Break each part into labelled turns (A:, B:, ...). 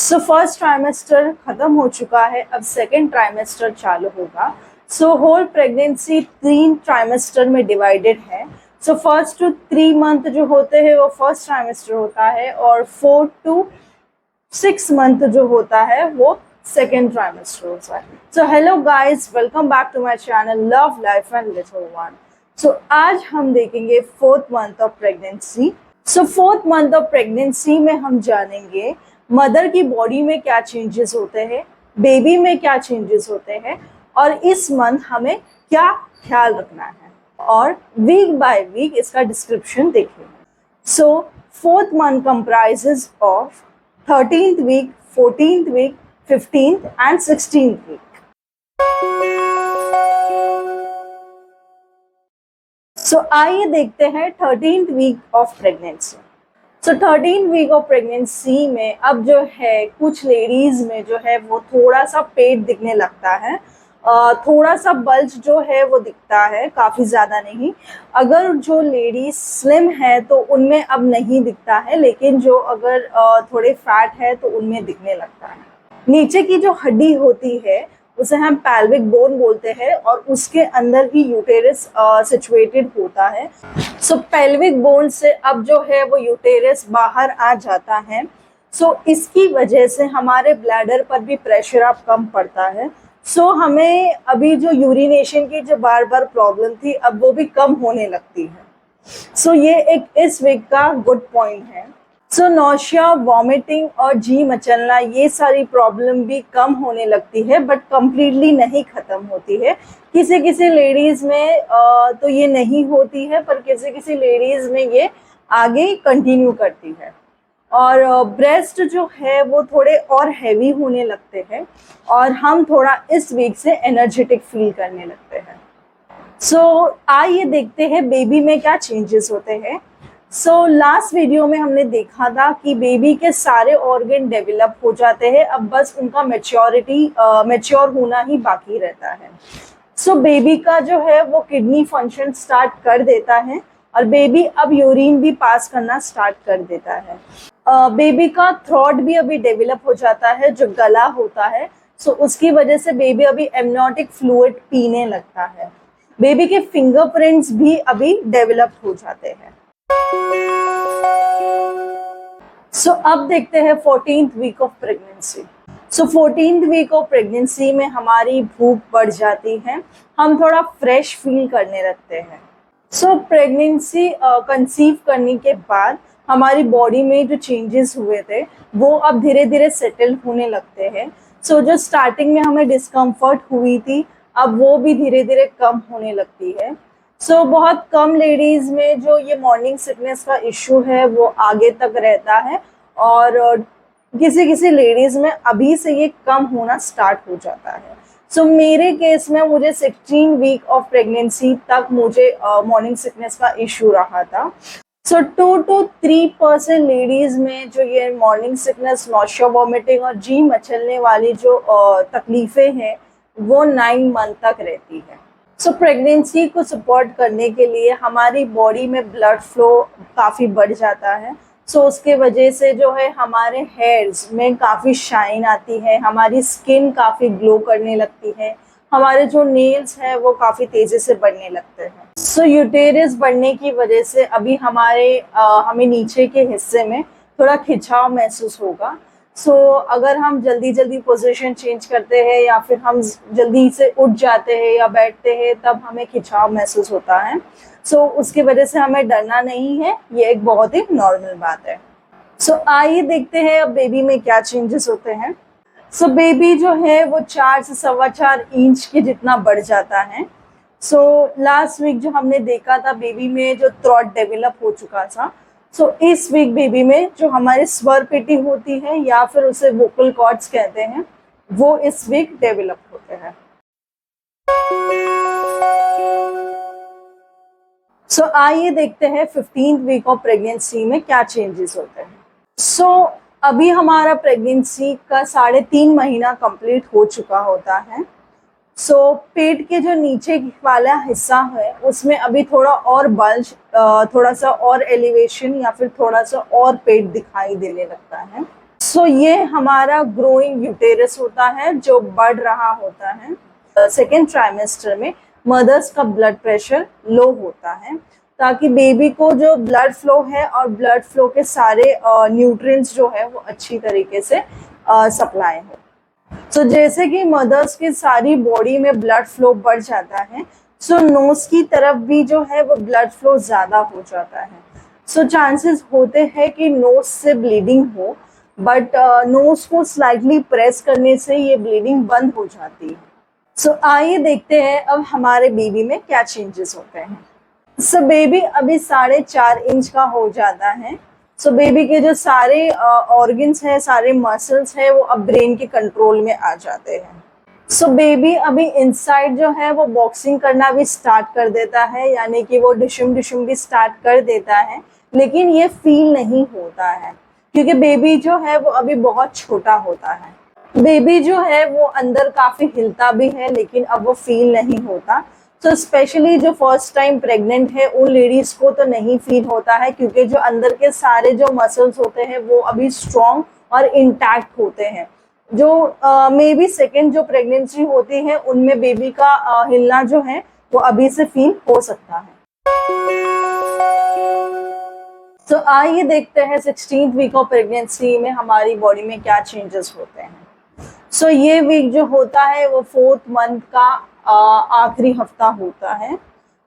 A: So first trimester खत्म हो चुका है, अब सेकेंड ट्राइमेस्टर चालू होगा। सो होल प्रेगनेंसी 3 ट्राइमेस्टर में डिवाइडेड है। सो फर्स्ट टू 3 मंथ जो होते हैं वो फर्स्ट ट्राइमेस्टर होता है और 4 to 6 मंथ जो होता है वो सेकेंड ट्राइमेस्टर होता है। So hello guys, welcome back to my channel love life and little one. So आज हम देखेंगे 4th month of pregnancy. So 4th month of pregnancy में हम जानेंगे मदर की बॉडी में क्या चेंजेस होते हैं, बेबी में क्या चेंजेस होते हैं और इस मंथ हमें क्या ख्याल रखना है, और वीक बाय वीक इसका डिस्क्रिप्शन देखिए। So 4th month comprises of 13th week, 14th week, 15th and 16th week. So आइए देखते हैं 13th week of pregnancy. So 13th week of pregnancy में अब जो है कुछ लेडीज में जो है वो थोड़ा सा पेट दिखने लगता है, थोड़ा सा बल्ज जो है वो दिखता है, काफ़ी ज़्यादा नहीं। अगर जो लेडीज स्लिम है तो उनमें अब नहीं दिखता है, लेकिन जो अगर थोड़े फैट है तो उनमें दिखने लगता है। नीचे की जो हड्डी होती है उसे हम पैल्विक बोन बोलते हैं और उसके अंदर ही यूटेरस सिचुएटेड होता है। सो पेल्विक बोन से अब जो है वो यूटेरस बाहर आ जाता है। सो इसकी वजह से हमारे ब्लैडर पर भी प्रेशर अब कम पड़ता है। सो हमें अभी जो यूरिनेशन की जो बार बार प्रॉब्लम थी अब वो भी कम होने लगती है। सो ये एक इस वीक का गुड पॉइंट है। सो नौशिया, वॉमिटिंग और जी मचलना ये सारी प्रॉब्लम भी कम होने लगती है, बट कम्प्लीटली नहीं ख़त्म होती है। किसी किसी लेडीज़ में तो ये नहीं होती है, पर किसी किसी लेडीज़ में ये आगे कंटिन्यू करती है। और ब्रेस्ट जो है वो थोड़े और हैवी होने लगते हैं और हम थोड़ा इस वीक से एनर्जेटिक फील करने लगते हैं। सो आइए देखते हैं बेबी में क्या चेंजेस होते हैं। सो लास्ट वीडियो में हमने देखा था कि बेबी के सारे ऑर्गन डेवलप हो जाते हैं, अब बस उनका मैच्योर होना ही बाकी रहता है। सो बेबी का जो है वो किडनी फंक्शन स्टार्ट कर देता है और बेबी अब यूरिन भी पास करना स्टार्ट कर देता है। बेबी का थ्रोट भी अभी डेवलप हो जाता है, जो गला होता है। सो उसकी वजह से बेबी अभी एमनियोटिक फ्लूइड पीने लगता है। बेबी के फिंगरप्रिंट्स भी अभी डेवलप हो जाते हैं। सो अब देखते हैं 14th week of pregnancy. So 14th week of pregnancy में हमारी भूख बढ़ जाती है, हम थोड़ा फ्रेश फील करने लगते हैं। सो प्रेगनेंसी कंसीव करने के बाद हमारी बॉडी में जो चेंजेस हुए थे वो अब धीरे धीरे सेटल होने लगते हैं। सो जो स्टार्टिंग में हमें डिस्कम्फर्ट हुई थी अब वो भी धीरे धीरे कम होने लगती है। सो बहुत कम लेडीज़ में जो ये मॉर्निंग सिकनेस का इशू है वो आगे तक रहता है और किसी किसी लेडीज़ में अभी से ये कम होना स्टार्ट हो जाता है। सो मेरे केस में मुझे 16 वीक ऑफ प्रेगनेंसी तक मुझे मॉर्निंग सिकनेस का इशू रहा था। सो 2 to 3% लेडीज़ में जो ये मॉर्निंग सिकनेस, नौशिया, वॉमिटिंग और जी मचलने वाली जो तकलीफ़ें हैं वो 9 मंथ तक रहती है। सो प्रेगनेंसी को सपोर्ट करने के लिए हमारी बॉडी में ब्लड फ्लो काफ़ी बढ़ जाता है। सो उसके वजह से जो है हमारे हेयर्स में काफ़ी शाइन आती है, हमारी स्किन काफ़ी ग्लो करने लगती है, हमारे जो नेल्स हैं वो काफ़ी तेज़ी से बढ़ने लगते हैं। सो यूटेरस बढ़ने की वजह से अभी हमें नीचे के हिस्से में थोड़ा खिंचाव महसूस होगा। सो अगर हम जल्दी जल्दी पोजीशन चेंज करते हैं या फिर हम जल्दी से उठ जाते हैं या बैठते हैं तब हमें खिंचाव महसूस होता है। सो उसकी वजह से हमें डरना नहीं है, ये एक बहुत ही नॉर्मल बात है। सो आइए देखते हैं अब बेबी में क्या चेंजेस होते हैं। सो बेबी जो है वो 4 से 4.25 इंच के जितना बढ़ जाता है। सो लास्ट वीक जो हमने देखा था बेबी में जो थ्रोट डेवलप हो चुका था, सो इस वीक बेबी में जो हमारी स्वर पेटी होती है या फिर उसे वोकल कॉर्ड्स कहते हैं वो इस वीक डेवलप होते हैं। सो आइए देखते हैं 15th वीक ऑफ प्रेगनेंसी में क्या चेंजेस होते हैं। सो अभी हमारा प्रेगनेंसी का 3.5 महीना कंप्लीट हो चुका होता है। सो पेट के जो नीचे वाला हिस्सा है उसमें अभी थोड़ा और बल्ज, थोड़ा सा और एलिवेशन या फिर थोड़ा सा और पेट दिखाई देने लगता है। सो ये हमारा ग्रोइंग यूटेरस होता है जो बढ़ रहा होता है। सेकेंड ट्राइमेस्टर में मदर्स का ब्लड प्रेशर लो होता है ताकि बेबी को जो ब्लड फ्लो है और ब्लड फ्लो के सारे न्यूट्रिएंट्स जो है वो अच्छी तरीके से सप्लाई हो। सो जैसे कि मदर्स की सारी बॉडी में ब्लड फ्लो बढ़ जाता है, सो नोज की तरफ भी जो है वो ब्लड फ्लो ज़्यादा हो जाता है। सो चांसेस होते हैं कि नोज से ब्लीडिंग हो, बट नोज को स्लाइटली प्रेस करने से ये ब्लीडिंग बंद हो जाती है। सो आइए देखते हैं अब हमारे बेबी में क्या चेंजेस होते हैं। सो बेबी अभी 4.5 इंच का हो जाता है। सो बेबी के जो सारे ऑर्गन्स हैं, सारे मसल्स हैं, वो अब ब्रेन के कंट्रोल में आ जाते हैं। सो बेबी अभी इनसाइड जो है वो बॉक्सिंग करना भी स्टार्ट कर देता है, यानी कि वो डिशुम डिशुम भी स्टार्ट कर देता है, लेकिन ये फील नहीं होता है क्योंकि बेबी जो है वो अभी बहुत छोटा होता है। बेबी जो है वो अंदर काफी हिलता भी है, लेकिन अब वो फील नहीं होता। तो स्पेशली जो फर्स्ट टाइम प्रेग्नेंट है उन लेडीज को तो नहीं फील होता है क्योंकि जो अंदर के सारे जो मसल्स होते हैं वो अभी स्ट्रॉन्ग और इंटैक्ट होते हैं। जो मे बी सेकेंड जो प्रेगनेंसी होती है उनमें बेबी का हिलना जो है वो अभी से फील हो सकता है। तो आइए देखते हैं 16th वीक ऑफ प्रेगनेंसी में हमारी बॉडी में क्या चेंजेस होते हैं। सो ये वीक जो होता है वो 4th मंथ का आखिरी हफ्ता होता है।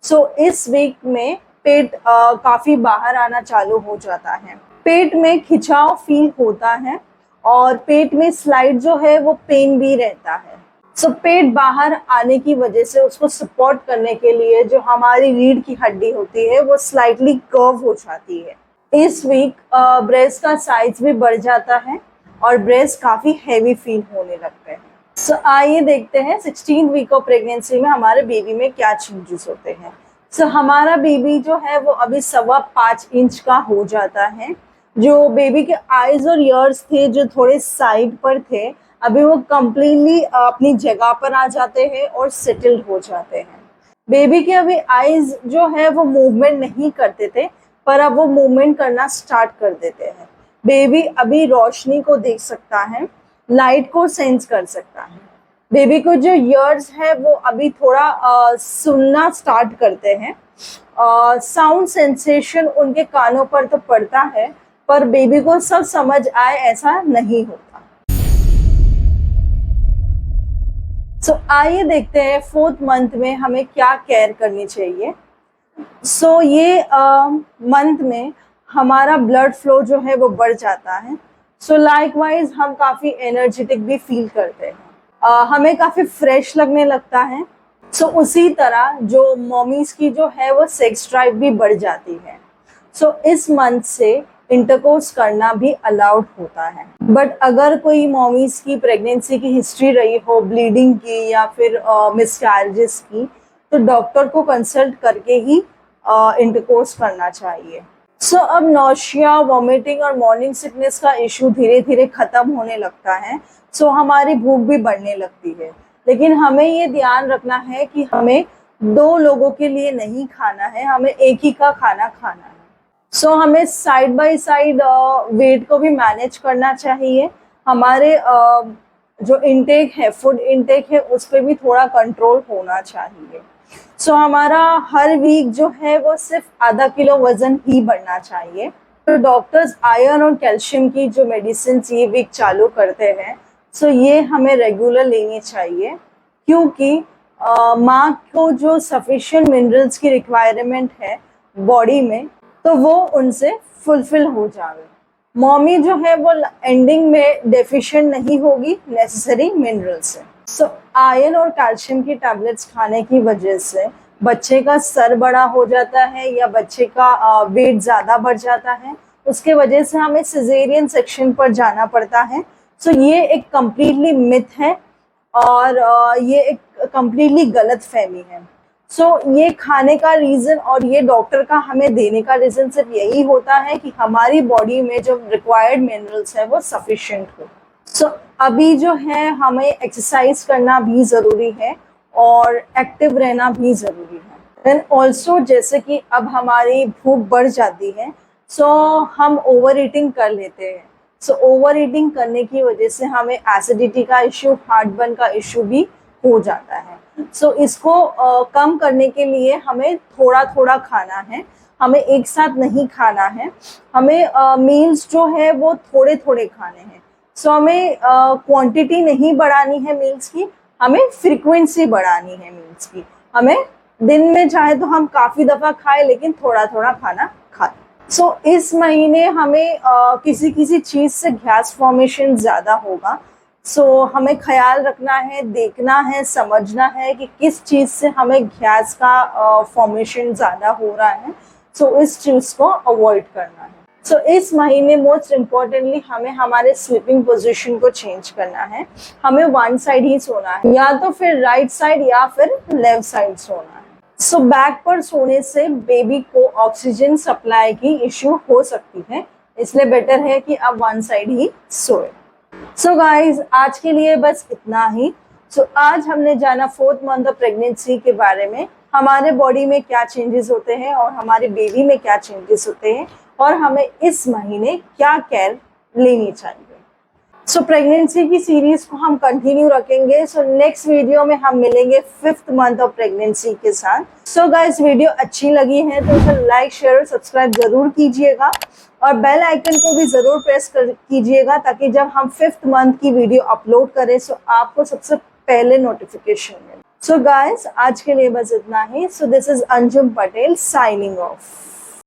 A: सो इस वीक में पेट काफी बाहर आना चालू हो जाता है। पेट में खिंचाव फील होता है और पेट में स्लाइड जो है वो पेन भी रहता है। सो पेट बाहर आने की वजह से उसको सपोर्ट करने के लिए जो हमारी रीढ़ की हड्डी होती है वो स्लाइटली कर्व हो जाती है। इस वीक ब्रेस्ट का साइज भी बढ़ जाता है और ब्रेस्ट काफी हैवी फील होने लगते हैं। सो आइए देखते हैं 16th वीक ऑफ प्रेगनेंसी में हमारे बेबी में क्या चेंजेस होते हैं। सो हमारा बेबी जो है वो अभी 5.25 इंच का हो जाता है। जो बेबी के आईज और ईयर्स थे जो थोड़े साइड पर थे, अभी वो कम्प्लीटली अपनी जगह पर आ जाते हैं और सेटल्ड हो जाते हैं। बेबी के अभी आईज जो है वो मूवमेंट नहीं करते थे, पर अब वो मूवमेंट करना स्टार्ट कर देते हैं। बेबी अभी रोशनी को देख सकता है, लाइट को सेंस कर सकता है। बेबी को जो ईयर्स है वो अभी थोड़ा सुनना स्टार्ट करते हैं। साउंड सेंसेशन उनके कानों पर तो पड़ता है, पर बेबी को सब समझ आए ऐसा नहीं होता। सो आइए देखते हैं 4th मंथ में हमें क्या केयर करनी चाहिए। सो ये मंथ में हमारा ब्लड फ्लो जो है वो बढ़ जाता है। सो लाइकवाइज हम काफ़ी एनर्जेटिक भी फील करते हैं, हमें काफ़ी फ्रेश लगने लगता है। सो उसी तरह जो मॉमीज़ की जो है वो सेक्स ड्राइव भी बढ़ जाती है। सो इस मंथ से इंटरकोर्स करना भी अलाउड होता है, बट अगर कोई मॉमीज़ की प्रेगनेंसी की हिस्ट्री रही हो ब्लीडिंग की या फिर मिसकैरेजेस की, तो डॉक्टर को कंसल्ट करके ही इंटरकोर्स करना चाहिए। सो अब नौशिया, वॉमिटिंग और मॉर्निंग सिकनेस का इशू धीरे धीरे ख़त्म होने लगता है। सो हमारी भूख भी बढ़ने लगती है, लेकिन हमें ये ध्यान रखना है कि हमें 2 लोगों के लिए नहीं खाना है, हमें एक ही का खाना खाना है। सो हमें साइड बाय साइड वेट को भी मैनेज करना चाहिए। हमारे जो इनटेक है, फूड इनटेक है, उस पर भी थोड़ा कंट्रोल होना चाहिए। सो हमारा हर वीक जो है वो सिर्फ आधा किलो वजन ही बढ़ना चाहिए। तो डॉक्टर्स आयरन और कैल्शियम की जो मेडिसिन ये वीक चालू करते हैं, सो ये हमें रेगुलर लेनी चाहिए क्योंकि माँ को जो सफिशिएंट मिनरल्स की रिक्वायरमेंट है बॉडी में, तो वो उनसे फुलफिल हो जाए। मॉमी जो है वो एंडिंग में डेफिशिएंट नहीं होगी नेसेसरी मिनरल से। सो आयरन और कैल्शियम की टैबलेट्स खाने की वजह से बच्चे का सर बड़ा हो जाता है या बच्चे का वेट ज़्यादा बढ़ जाता है, उसके वजह से हमें सिजेरियन सेक्शन पर जाना पड़ता है। सो ये एक कम्प्लीटली मिथ है और ये एक कम्प्लीटली गलत फहमी है। सो ये खाने का रीज़न और ये डॉक्टर का हमें देने का रीज़न सिर्फ यही होता है कि हमारी बॉडी में जो रिक्वायर्ड मिनरल्स है वो सफिशिएंट हो। सो अभी जो है हमें एक्सरसाइज करना भी ज़रूरी है और एक्टिव रहना भी ज़रूरी है। देन ऑल्सो जैसे कि अब हमारी भूख बढ़ जाती है, सो हम ओवर ईटिंग कर लेते हैं। सो ओवर ईटिंग करने की वजह से हमें एसिडिटी का इश्यू, हार्टबर्न का इश्यू भी हो जाता है। सो इसको कम करने के लिए हमें थोड़ा थोड़ा खाना है, हमें एक साथ नहीं खाना है, हमें मील्स जो है वो थोड़े थोड़े खाने हैं। सो हमें क्वांटिटी नहीं बढ़ानी है मील्स की, हमें फ्रीक्वेंसी बढ़ानी है मील्स की। हमें दिन में चाहे तो हम काफ़ी दफ़ा खाएं, लेकिन थोड़ा थोड़ा खाना खाएं। सो इस महीने हमें किसी किसी चीज़ से गैस फॉर्मेशन ज़्यादा होगा। सो हमें ख्याल रखना है, देखना है, समझना है कि किस चीज़ से हमें गैस का फॉर्मेशन ज़्यादा हो रहा है। सो इस चीज़ को अवॉइड करना है। सो इस महीने मोस्ट इम्पॉर्टेंटली हमें हमारे स्लीपिंग पोजीशन को चेंज करना है। हमें वन साइड ही सोना है, या तो फिर राइट साइड या फिर लेफ्ट साइड सोना है। सो बैक पर सोने से बेबी को ऑक्सीजन सप्लाई की इश्यू हो सकती है, इसलिए बेटर है कि आप वन साइड ही सोए। सो गाइज, आज के लिए बस इतना ही। सो आज हमने जाना 4th मंथ ऑफ प्रेगनेंसी के बारे में, हमारे बॉडी में क्या चेंजेस होते हैं और हमारे बेबी में क्या चेंजेस होते हैं, और हमें इस महीने क्या केयर लेनी चाहिए। सो प्रेगनेंसी की सीरीज को हम कंटिन्यू रखेंगे। सो नेक्स्ट वीडियो में हम मिलेंगे 5th मंथ ऑफ प्रेगनेंसी के साथ। सो गाइस, वीडियो अच्छी लगी है तो इसे लाइक, शेयर और सब्सक्राइब जरूर कीजिएगा, और बेल आइकन को भी जरूर प्रेस कीजिएगा, ताकि जब हम 5th मंथ की वीडियो अपलोड करें सो आपको सबसे पहले नोटिफिकेशन मिले। सो गाइस, आज के लिए बस इतना ही। So this is Anjum Patel signing of.